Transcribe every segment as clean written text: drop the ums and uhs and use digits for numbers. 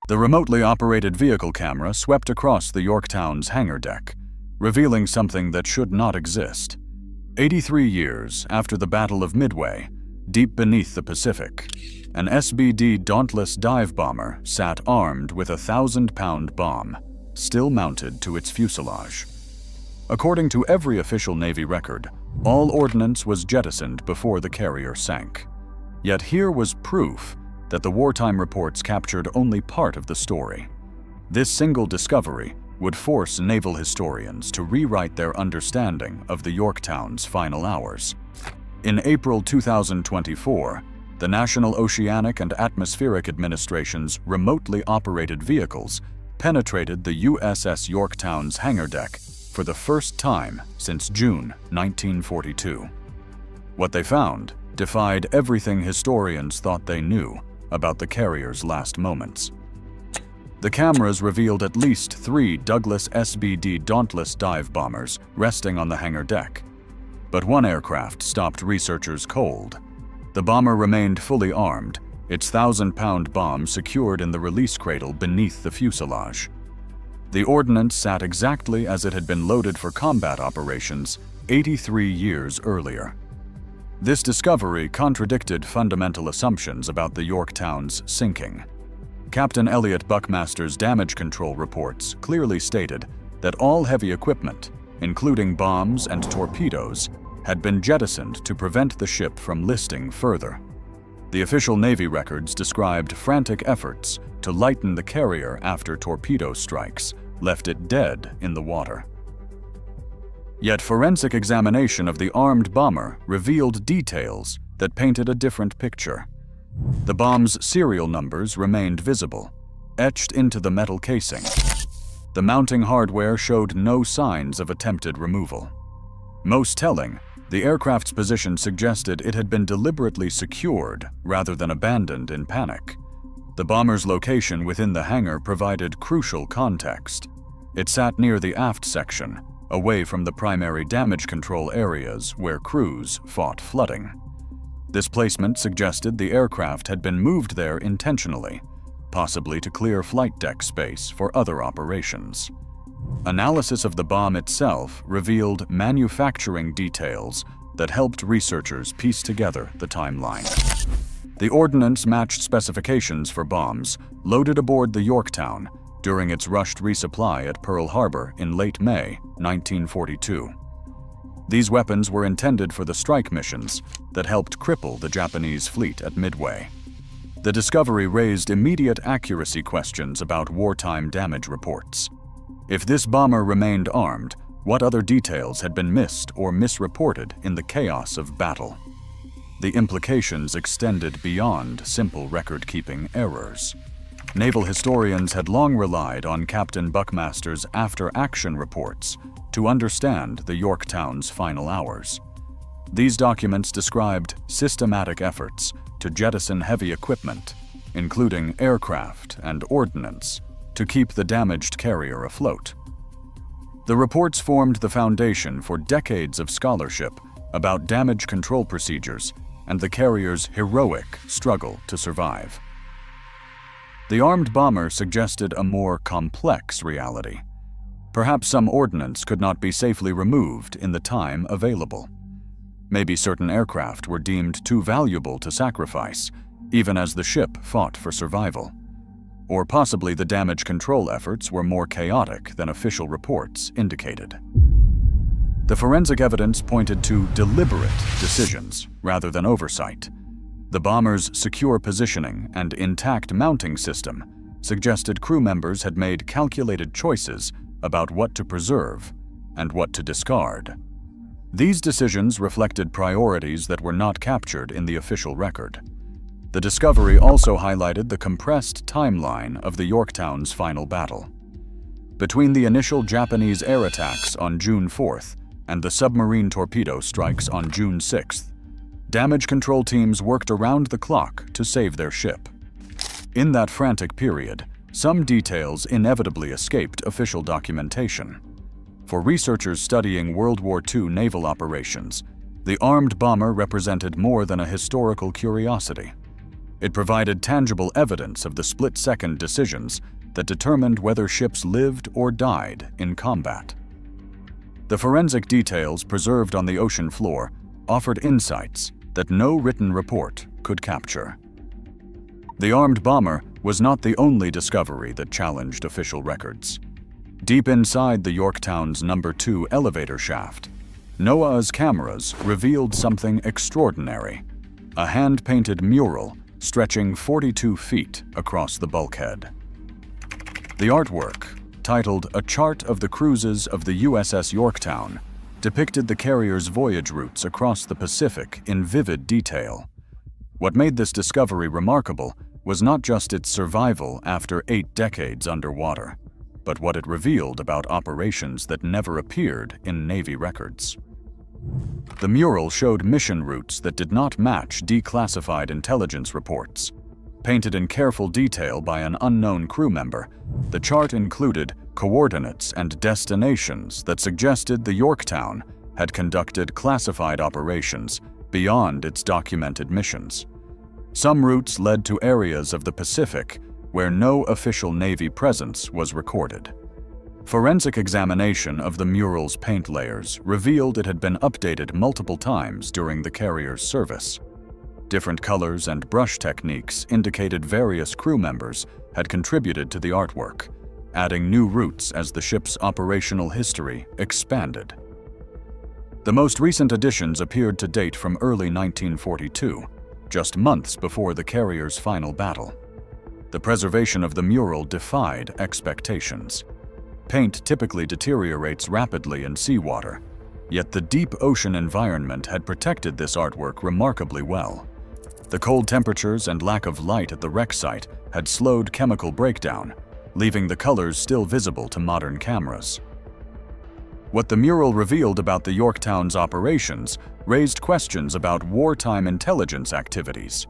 The remotely operated vehicle camera swept across the Yorktown's hangar deck, revealing something that should not exist. 83 years after the Battle of Midway, deep beneath the Pacific, an SBD Dauntless dive bomber sat armed with a 1,000-pound bomb, still mounted to its fuselage. According to every official Navy record, all ordnance was jettisoned before the carrier sank. Yet here was proof that the wartime reports captured only part of the story. This single discovery would force naval historians to rewrite their understanding of the Yorktown's final hours. In April 2024, the National Oceanic and Atmospheric Administration's remotely operated vehicles penetrated the USS Yorktown's hangar deck for the first time since June 1942. What they found defied everything historians thought they knew about the carrier's last moments. The cameras revealed at least 3 Douglas SBD Dauntless dive bombers resting on the hangar deck. But one aircraft stopped researchers cold. The bomber remained fully armed, its 1,000-pound bomb secured in the release cradle beneath the fuselage. The ordnance sat exactly as it had been loaded for combat operations 83 years earlier. This discovery contradicted fundamental assumptions about the Yorktown's sinking. Captain Elliot Buckmaster's damage control reports clearly stated that all heavy equipment, including bombs and torpedoes, had been jettisoned to prevent the ship from listing further. The official Navy records described frantic efforts to lighten the carrier after torpedo strikes left it dead in the water. Yet forensic examination of the armed bomber revealed details that painted a different picture. The bomb's serial numbers remained visible, etched into the metal casing. The mounting hardware showed no signs of attempted removal. Most telling, the aircraft's position suggested it had been deliberately secured rather than abandoned in panic. The bomber's location within the hangar provided crucial context. It sat near the aft section, away from the primary damage control areas where crews fought flooding. This placement suggested the aircraft had been moved there intentionally, possibly to clear flight deck space for other operations. Analysis of the bomb itself revealed manufacturing details that helped researchers piece together the timeline. The ordnance matched specifications for bombs loaded aboard the Yorktown during its rushed resupply at Pearl Harbor in late May 1942. These weapons were intended for the strike missions that helped cripple the Japanese fleet at Midway. The discovery raised immediate accuracy questions about wartime damage reports. If this bomber remained armed, what other details had been missed or misreported in the chaos of battle? The implications extended beyond simple record-keeping errors. Naval historians had long relied on Captain Buckmaster's after-action reports to understand the Yorktown's final hours. These documents described systematic efforts to jettison heavy equipment, including aircraft and ordnance, to keep the damaged carrier afloat. The reports formed the foundation for decades of scholarship about damage control procedures and the carrier's heroic struggle to survive. The armed bomber suggested a more complex reality. Perhaps some ordnance could not be safely removed in the time available. Maybe certain aircraft were deemed too valuable to sacrifice, even as the ship fought for survival. Or possibly the damage control efforts were more chaotic than official reports indicated. The forensic evidence pointed to deliberate decisions rather than oversight. The bomber's secure positioning and intact mounting system suggested crew members had made calculated choices about what to preserve and what to discard. These decisions reflected priorities that were not captured in the official record. The discovery also highlighted the compressed timeline of the Yorktown's final battle. Between the initial Japanese air attacks on June 4th and the submarine torpedo strikes on June 6th, damage control teams worked around the clock to save their ship. In that frantic period, some details inevitably escaped official documentation. For researchers studying World War II naval operations, the armed bomber represented more than a historical curiosity. It provided tangible evidence of the split-second decisions that determined whether ships lived or died in combat. The forensic details preserved on the ocean floor offered insights that no written report could capture. The armed bomber was not the only discovery that challenged official records. Deep inside the Yorktown's No. 2 elevator shaft, NOAA's cameras revealed something extraordinary: a hand-painted mural stretching 42 feet across the bulkhead. The artwork, titled "A Chart of the Cruises of the USS Yorktown," depicted the carrier's voyage routes across the Pacific in vivid detail. What made this discovery remarkable was not just its survival after 8 decades underwater, but what it revealed about operations that never appeared in Navy records. The mural showed mission routes that did not match declassified intelligence reports. Painted in careful detail by an unknown crew member, the chart included coordinates and destinations that suggested the Yorktown had conducted classified operations beyond its documented missions. Some routes led to areas of the Pacific where no official Navy presence was recorded. Forensic examination of the mural's paint layers revealed it had been updated multiple times during the carrier's service. Different colors and brush techniques indicated various crew members had contributed to the artwork, adding new routes as the ship's operational history expanded. The most recent additions appeared to date from early 1942, just months before the carrier's final battle. The preservation of the mural defied expectations. Paint typically deteriorates rapidly in seawater, yet the deep ocean environment had protected this artwork remarkably well. The cold temperatures and lack of light at the wreck site had slowed chemical breakdown, leaving the colors still visible to modern cameras. What the mural revealed about the Yorktown's operations raised questions about wartime intelligence activities.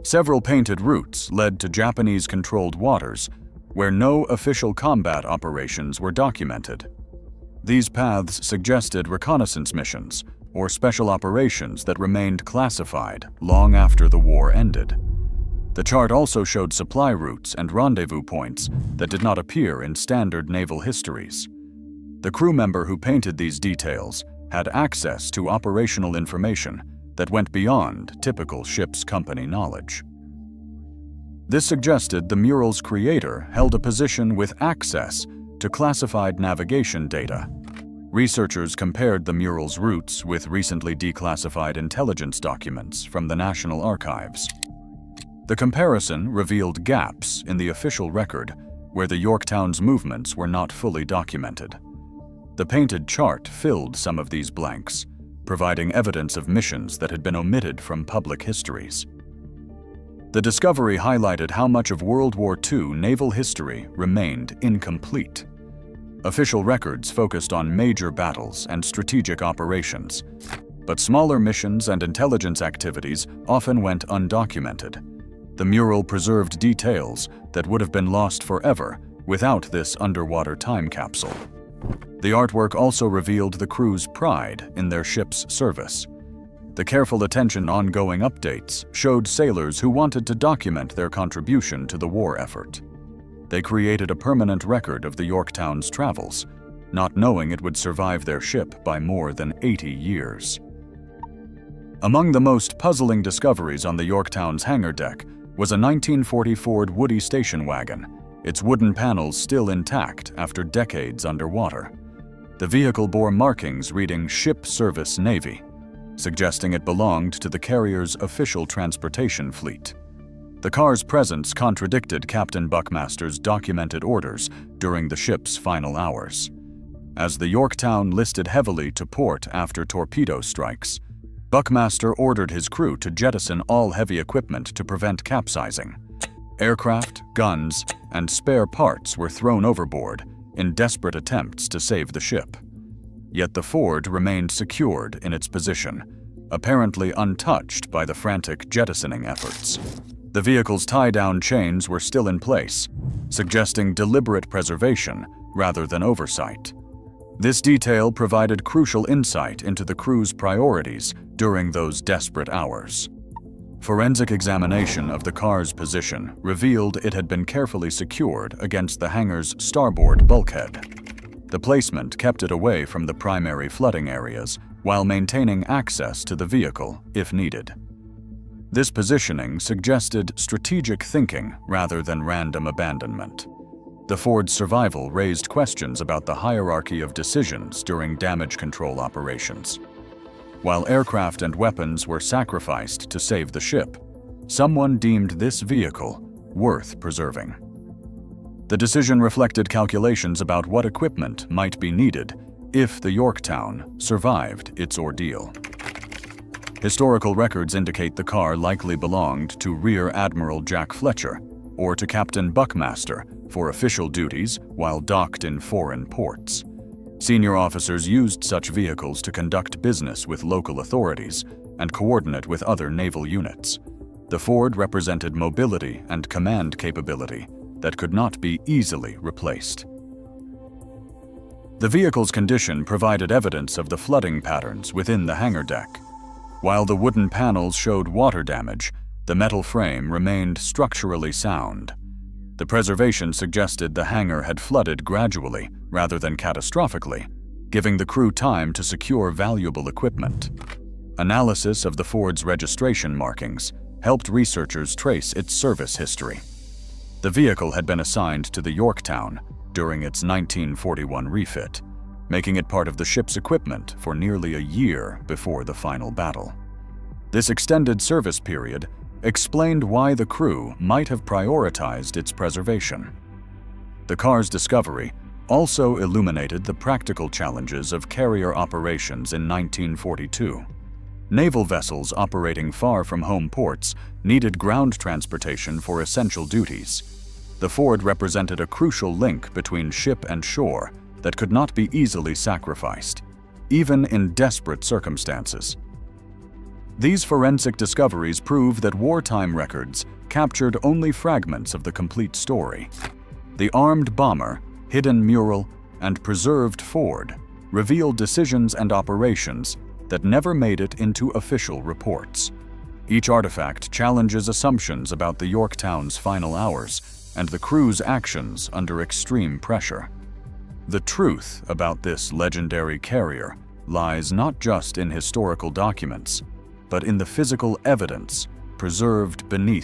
Several painted routes led to Japanese-controlled waters, where no official combat operations were documented. These paths suggested reconnaissance missions or special operations that remained classified long after the war ended. The chart also showed supply routes and rendezvous points that did not appear in standard naval histories. The crew member who painted these details had access to operational information that went beyond typical ship's company knowledge. This suggested the mural's creator held a position with access to classified navigation data. Researchers compared the mural's routes with recently declassified intelligence documents from the National Archives. The comparison revealed gaps in the official record where the Yorktown's movements were not fully documented. The painted chart filled some of these blanks, providing evidence of missions that had been omitted from public histories. The discovery highlighted how much of World War II naval history remained incomplete. Official records focused on major battles and strategic operations, but smaller missions and intelligence activities often went undocumented. The mural preserved details that would have been lost forever without this underwater time capsule. The artwork also revealed the crew's pride in their ship's service. The careful attention to ongoing updates showed sailors who wanted to document their contribution to the war effort. They created a permanent record of the Yorktown's travels, not knowing it would survive their ship by more than 80 years. Among the most puzzling discoveries on the Yorktown's hangar deck was a 1940 Ford Woody station wagon, its wooden panels still intact after decades underwater. The vehicle bore markings reading Ship Service Navy, suggesting it belonged to the carrier's official transportation fleet. The car's presence contradicted Captain Buckmaster's documented orders during the ship's final hours. As the Yorktown listed heavily to port after torpedo strikes, Buckmaster ordered his crew to jettison all heavy equipment to prevent capsizing. Aircraft, guns, and spare parts were thrown overboard in desperate attempts to save the ship. Yet the Ford remained secured in its position, apparently untouched by the frantic jettisoning efforts. The vehicle's tie-down chains were still in place, suggesting deliberate preservation rather than oversight. This detail provided crucial insight into the crew's priorities during those desperate hours. Forensic examination of the car's position revealed it had been carefully secured against the hangar's starboard bulkhead. The placement kept it away from the primary flooding areas while maintaining access to the vehicle if needed. This positioning suggested strategic thinking rather than random abandonment. The Ford's survival raised questions about the hierarchy of decisions during damage control operations. While aircraft and weapons were sacrificed to save the ship, someone deemed this vehicle worth preserving. The decision reflected calculations about what equipment might be needed if the Yorktown survived its ordeal. Historical records indicate the car likely belonged to Rear Admiral Jack Fletcher or to Captain Buckmaster for official duties while docked in foreign ports. Senior officers used such vehicles to conduct business with local authorities and coordinate with other naval units. The Ford represented mobility and command capability that could not be easily replaced. The vehicle's condition provided evidence of the flooding patterns within the hangar deck. While the wooden panels showed water damage, the metal frame remained structurally sound. The preservation suggested the hangar had flooded gradually rather than catastrophically, giving the crew time to secure valuable equipment. Analysis of the Ford's registration markings helped researchers trace its service history. The vehicle had been assigned to the Yorktown during its 1941 refit, making it part of the ship's equipment for nearly a year before the final battle. This extended service period explained why the crew might have prioritized its preservation. The car's discovery also illuminated the practical challenges of carrier operations in 1942. Naval vessels operating far from home ports needed ground transportation for essential duties. The Ford represented a crucial link between ship and shore that could not be easily sacrificed, even in desperate circumstances. These forensic discoveries prove that wartime records captured only fragments of the complete story. The armed bomber, hidden mural, and preserved Ford revealed decisions and operations that never made it into official reports. Each artifact challenges assumptions about the Yorktown's final hours and the crew's actions under extreme pressure. The truth about this legendary carrier lies not just in historical documents, but in the physical evidence preserved beneath